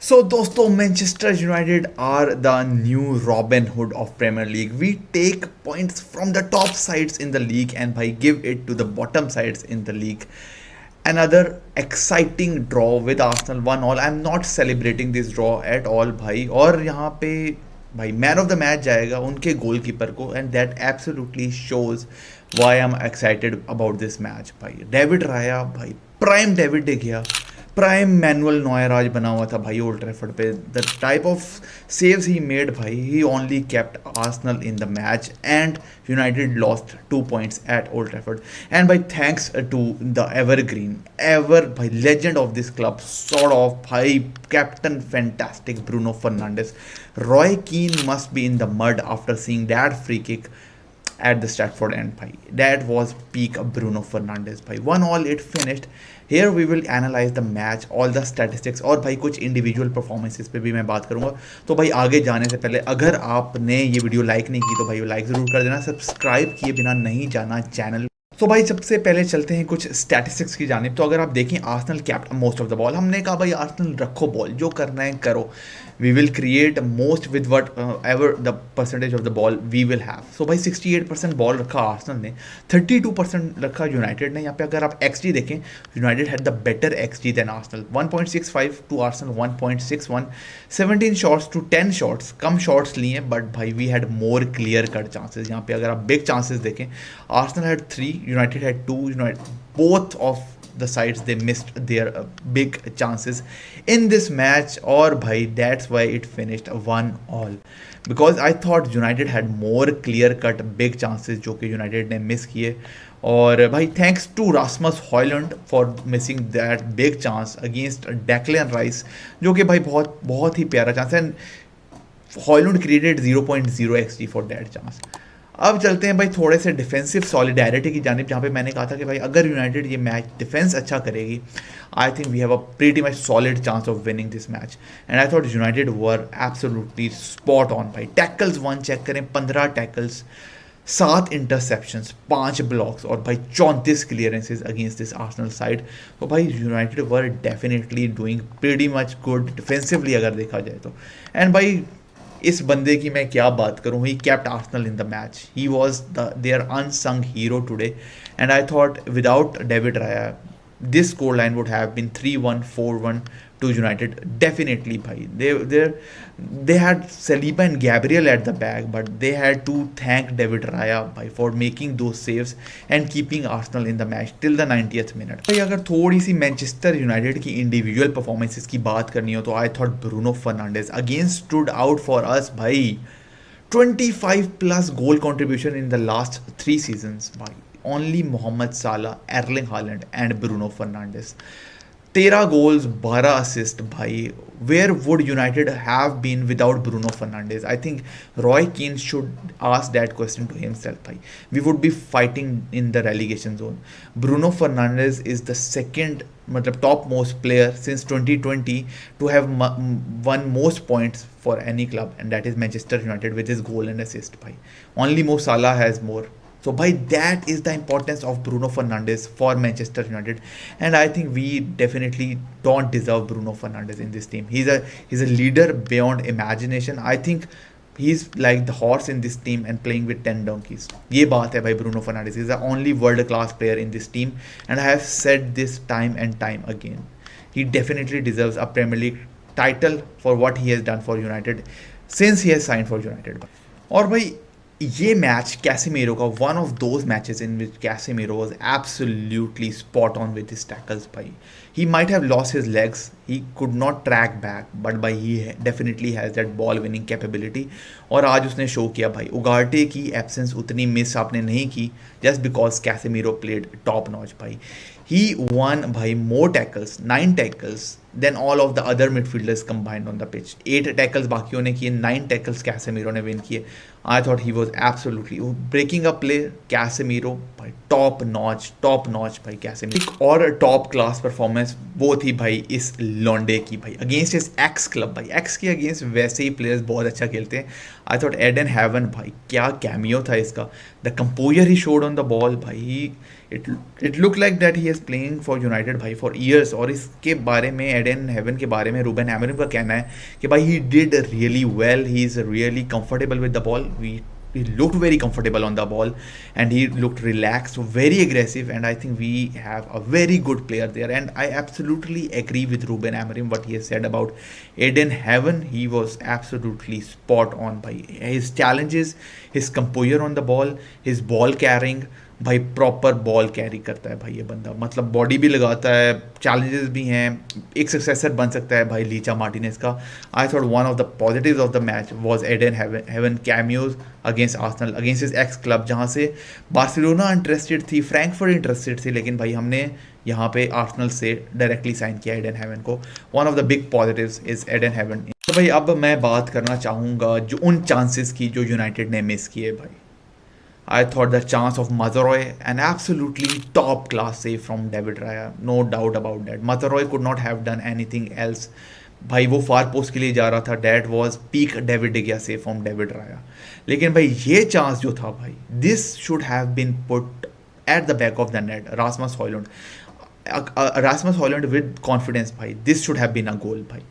So दोस्तों, Manchester United are the new Robin Hood of Premier League. We take points from the top sides in the league and भाई give it to the bottom sides in the league. Another exciting draw with Arsenal 1-1. I'm not celebrating this draw at all भाई. और यहाँ पे भाई man of the match जाएगा उनके goalkeeper को, and that absolutely shows why I am excited about this match भाई. David Raya भाई, prime David de Gea, prime Manuel Neuer आज बना हुआ था भाई ओल्ड ट्रैफर्ड पे. The type of saves he made भाई, he only kept Arsenal in the match and United lost 2 points at Old Trafford. And भाई thanks to the evergreen ever भाई legend of this club sort of भाई captain fantastic Bruno Fernandes. Roy Keane must be in the mud after seeing that free kick at the Stratford end bhai. That was peak of Bruno Fernandes bhai. 1-1 it finished. Here we will analyze the match, all the statistics और भाई कुछ individual performances पे भी मैं बात करूंगा. तो भाई आगे जाने से पहले अगर आपने ये वीडियो लाइक नहीं की तो भाई लाइक ज़रूर कर देना. सब्सक्राइब किए बिना नहीं जाना चैनल. तो भाई सबसे पहले चलते हैं कुछ स्टैटिस्टिक्स की जानिब. तो अगर आप देखें Arsenal kept most of the ball. हमने कहा भाई आर्सेनल रखो बॉल, जो करना है करो. We will create most with what ever the percentage of the ball we will have. So भाई 68% बॉल रखा आर्सेनल ने, 32% रखा यूनाइटेड ने. यहाँ पे अगर आप एक्स जी देखें, United had the better x G than Arsenal. 1.65 to Arsenal 1.61. 17 shots to 10 shots, कम शॉट्स लिए बट भाई we had more clear cut chances. यहाँ पे अगर आप बिग चांसेस देखें, Arsenal had 3, United had 2. Both of the sides they missed their big chances in this match. Or bhai, that's why it finished 1-1, because I thought United had more clear cut big chances जो कि United ने miss किए. और भाई thanks to Rasmus Højlund for missing that big chance against Declan Rice, जो कि भाई बहुत बहुत ही प्यारा चांस है. Højlund created 0.0 xg for that chance. अब चलते हैं भाई थोड़े से डिफेंसिव सॉलिडारिटी की जानिब, जहाँ पे मैंने कहा था कि भाई अगर यूनाइटेड ये मैच डिफेंस अच्छा करेगी, I think we have a pretty much solid chance of winning this match. And I thought United were absolutely spot on भाई. टैकल्स 1 चेक करें, 15 टैकल्स, 7 इंटरसेप्शंस, 5 ब्लॉक्स और भाई 34 clearances against this Arsenal side. तो भाई United were definitely doing pretty much good defensively अगर देखा जाए तो. एंड भाई इस बंदे की मैं क्या बात करूँ, he kept Arsenal in the match. He was their unsung hero today. And I thought without David Raya this scoreline would have been 3-1, 4-1 to United. Definitely bhai, they had Saliba and Gabriel at the back, but they had to thank David Raya bhai for making those saves and keeping Arsenal in the match till the 90th minute. भाई अगर थोड़ी सी Manchester United की individual performances की बात करनी हो तो I thought Bruno Fernandes again stood out for us भाई. 25 plus goal contribution in the last 3 seasons bhai. Only Mohamed Salah, Erling Haaland and Bruno Fernandes. 13 goals, 12 assists भाई. Where would United have been without Bruno Fernandes? I think Roy Keane should ask that question to himself भाई. We would be fighting in the relegation zone. Bruno Fernandes is the second मतलब top most player since 2020 to have won most points for any club, and that is Manchester United with his goal and assist भाई. Only Mo Salah has more. So by that is the importance of Bruno Fernandes for Manchester United, and I think we definitely don't deserve Bruno Fernandes in this team. He's a leader beyond imagination. I think he's like the horse in this team and playing with 10 donkeys. ये बात है भाई Bruno Fernandes. He's the only world class player in this team, and I have said this time and time again. He definitely deserves a Premier League title for what he has done for United since he has signed for United. और भाई ये match Casemiro का one of those matches in which Casemiro was absolutely spot on with his tackles भाई. He might have lost his legs, he could not track back, but भाई he definitely has that ball winning capability. और आज उसने show किया भाई. Ugarte की absence उतनी miss आपने नहीं की just because Casemiro played top notch भाई. He won by more tackles, 9 tackles, than all of the other midfielders combined on the pitch. 8 tackles बाकियों ने किए, 9 tackles कैसेमीरो ने विन किए. I thought he was absolutely breaking a play. Casemiro by top notch by Casemiro. एक और top class performance performance वो थी भाई इस लॉन्डे की भाई अगेंस्ट इस एक्स क्लब भाई एक्स के अगेंस्ट वैसे ही प्लेयर्स बहुत अच्छा खेलते हैं. आई थॉट एडन हेवन भाई क्या कैमियो था इसका. The composure he showed on the ball भाई. It it look like that he is playing for United भाई फॉर ईयर्स. और इसके बारे में एडन हेवन के बारे में रूबन एमरिम का कहना है कि भाई he did really well. He is really comfortable with the ball. He looked very comfortable on the ball and he looked relaxed, very aggressive, and I think we have a very good player there. And I absolutely agree with Ruben Amorim what he has said about Eden Heaven. He was absolutely spot on by his challenges, his composure on the ball, his ball carrying. भाई proper ball carry करता है भाई ये बंदा. मतलब body भी लगाता है, चैलेंजेस भी हैं, एक सक्सेसर बन सकता है भाई लीचा मार्टिनेज का. I thought one of the positives of the match was Ayden Heaven cameos against Arsenal, against his ex club, जहाँ से बार्सिलोना इंटरेस्टेड थी, फ्रैंकफर्ट इंटरेस्टेड थी, लेकिन भाई हमने यहाँ पे आर्सेनल से डायरेक्टली साइन किया एडन हेवन को. One of the big positives is Ayden Heaven. तो भाई अब मैं बात करना चाहूँगा जो उन चांसेस की जो यूनाइटेड ने मिस किए भाई. I thought the chance of Mazaroy, an absolutely top class save from David Raya, no doubt about that. Mazaroy could not have done anything else. भाई वो फार पोस्ट के लिए जा रहा था. That was peak David De Gea save from David Raya. लेकिन भाई ये चांस जो था भाई, this should have been put at the back of the net. Rasmus Højlund, Rasmus Højlund with confidence भाई, this should have been a goal भाई.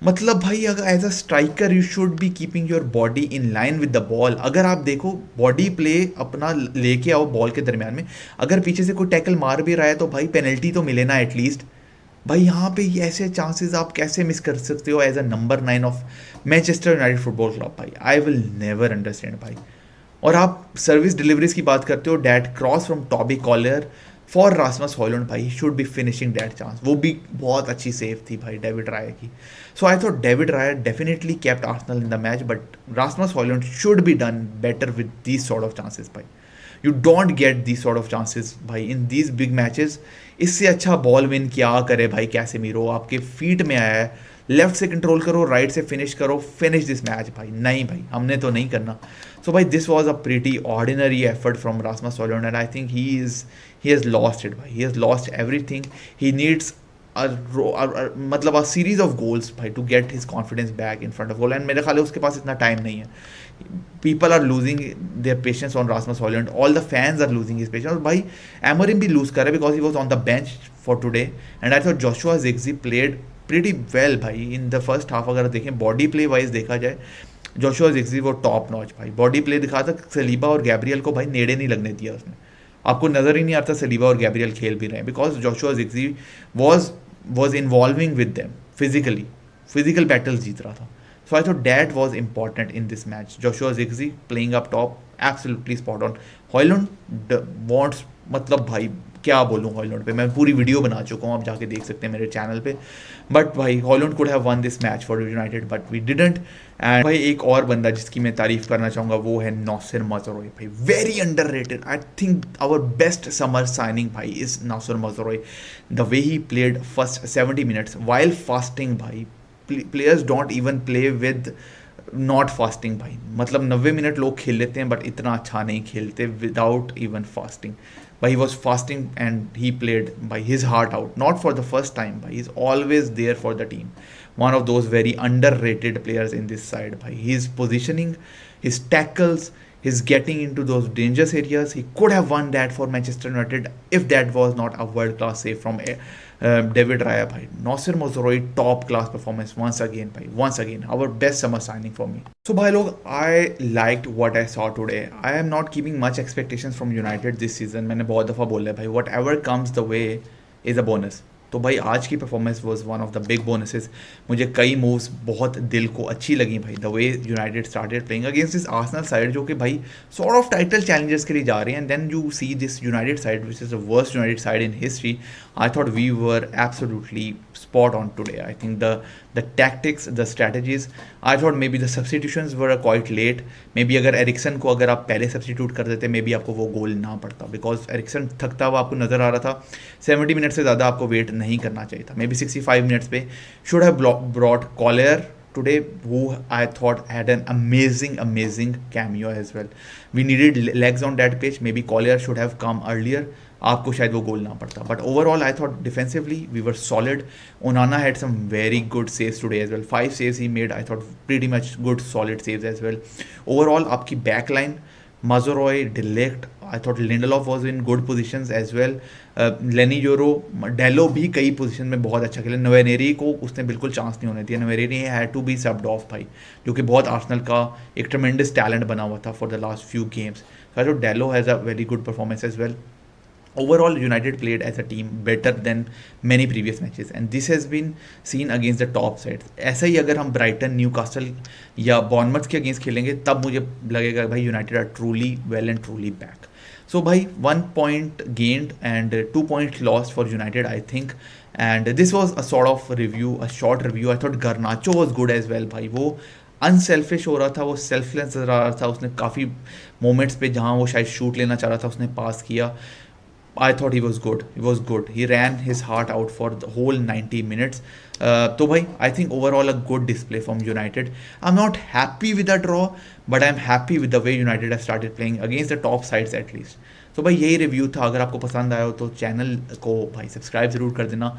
मतलब भाई अगर as a striker you should be keeping your body in line with the ball. अगर आप देखो body play अपना लेके आओ बॉल के दरमियान में, अगर पीछे से कोई टैकल मार भी रहा है तो भाई पेनल्टी तो मिले ना एटलीस्ट. भाई यहाँ पे ऐसे चांसेस आप कैसे मिस कर सकते हो as a number 9 of Manchester United football club भाई. आई विल नेवर अंडरस्टैंड भाई. और आप सर्विस डिलीवरीज की बात करते हो, that cross from Toby Collyer for Rasmus Hojlund भाई, should be finishing that chance. वो भी बहुत अच्छी सेव थी भाई डेविड राया की. So I thought David Raya definitely kept Arsenal in the match, but Rasmus Hojlund should be done better with these sort of chances भाई. You don't get these sort of chances भाई in these big matches. इससे अच्छा ball win क्या करे भाई Casemiro, आपके feet में आया है, लेफ्ट से कंट्रोल करो, राइट से फिनिश करो, फिनिश दिस मैच भाई. नहीं भाई हमने तो नहीं करना. सो भाई this was a pretty ordinary effort from Rasmus Højlund and I think he has lost it भाई. He has lost everything. He needs मतलब a series of goals भाई to get his confidence back in front of goal. And मेरे ख्याल है उसके पास इतना time नहीं है. People are losing their patience on Rasmus Højlund. All the fans are losing his patience. भाई Amorim भी lose कर रहा है because he was on the bench for today. And I thought Joshua Zirkzee played pretty well भाई in the first half. अगर देखें body play wise देखा जाए, जोशुआ ज़िर्कज़ी वो टॉप नॉच भाई. बॉडी प्ले दिखा था, सलीबा और गैब्रियल को भाई नेड़े नहीं लगने दिया उसने. आपको नज़र ही नहीं आता सलीबा और गैब्रियल खेल भी रहे हैं because Joshua Zirkzee was involving with them physically, physical battles जीत रहा था. So I thought that was important in this match. Joshua Zirkzee playing up top, absolutely spot on. Hojlund wants, मतलब भाई क्या बोलूँ हॉयलैंड पे, मैं पूरी वीडियो बना चुका हूँ, आप जाके देख सकते हैं मेरे चैनल पे. बट भाई Hojlund could have won this match for United but we didn't. And भाई एक और बंदा जिसकी मैं तारीफ करना चाहूँगा वो है नौसर मज़राओई भाई. Very underrated. I think our best summer signing भाई is Noussair Mazraoui. The way he played first 70 minutes while fasting भाई. Players don't even play with not fasting भाई. मतलब 90 मिनट लोग खेल लेते हैं बट इतना अच्छा नहीं खेलते without even fasting. But he was fasting and he played by his heart out, not for the first time. But he's always there for the team. One of those very underrated players in this side. By his positioning, his tackles, his getting into those dangerous areas, he could have won that for Manchester United if that was not a world-class save from David Raya. Bhai. Nasser Mazraoui, top-class performance once again. Bhai. Once again, our best summer signing for me. So, bhai log, I liked what I saw today. I am not keeping much expectations from United this season. मैंने बहुत दफ़ा बोला है भाई, whatever comes the way is a bonus. तो भाई आज की performance was one of the big bonuses. मुझे कई मूव्स बहुत दिल को अच्छी लगी भाई. The way United started playing against this Arsenal side जो कि भाई सॉर्ट ऑफ टाइटल चैलेंजर्स के लिए जा रहे हैं. And then you see this United side which is the worst United side in history. I thought we were absolutely spot on today. I think the tactics, the strategies, I thought maybe the substitutions were quite late. Maybe अगर Ericsson को अगर आप पहले substitute कर देते may be आपको वो गोल ना पड़ता बिकॉज एरिक्सन थकता हुआ आपको नज़र आ रहा था. 70 मिनट से ज़्यादा आपको वेट नहीं करना चाहिए था. मे बी 65 मिनट्स पे should have brought Collyer today, who I thought had an amazing cameo as well. We needed legs on that pitch. Maybe Collier should have come earlier. आपको शायद वो गोल ना पड़ता. But overall I thought defensively we were solid. Onana had some very good saves today as well. 5 saves he made. I thought pretty much good solid saves as well. Overall आपकी back line, Mazuroy, De Ligt, I thought Lindelof was in good positions as well. Lenny Yoro, Dello भी कई position में बहुत अच्छा खेला. नवेनेरी को उसने बिल्कुल चांस नहीं होने दिया. नवेनेरी had to be subbed off भाई, जो कि बहुत आर्सेनल का एक ट्रमेंडस टैलेंट बना हुआ था for the last few games. So I thought Dello has a very good performance as well. Overall, United played as a team better than many previous matches and this has been seen against the top sides. ऐसा ही अगर हम Brighton, Newcastle या Bournemouth के against खेलेंगे तब मुझे लगेगा भाई United are truly well and truly back. So भाई 1 point gained and 2 points lost for United I think, and this was a sort of review, a short review. I thought Garnacho was good as well भाई. वो unselfish हो रहा था, वो selfless नजर आ रहा था. उसने काफ़ी मोमेंट्स पे जहाँ वो शायद शूट लेना चाह रहा था उसने पास किया. I thought he was good. He was good. He ran his heart out for the whole 90 minutes. So bhai, I think overall a good display from United. I'm not happy with the draw, but I'm happy with the way United have started playing against the top sides at least. तो भाई यही review था. अगर आपको पसंद आया हो तो चैनल को भाई सब्सक्राइब ज़रूर कर देना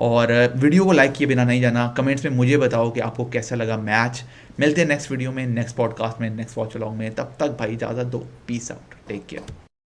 और वीडियो को लाइक किए बिना नहीं जाना. कमेंट्स में मुझे बताओ कि आपको कैसा लगा मैच. मिलते हैं नेक्स्ट वीडियो में, नेक्स्ट पॉडकास्ट में, नेक्स्ट वॉच अलॉन्ग में. तब तक भाई इजाज़त दो. Peace out. Take care.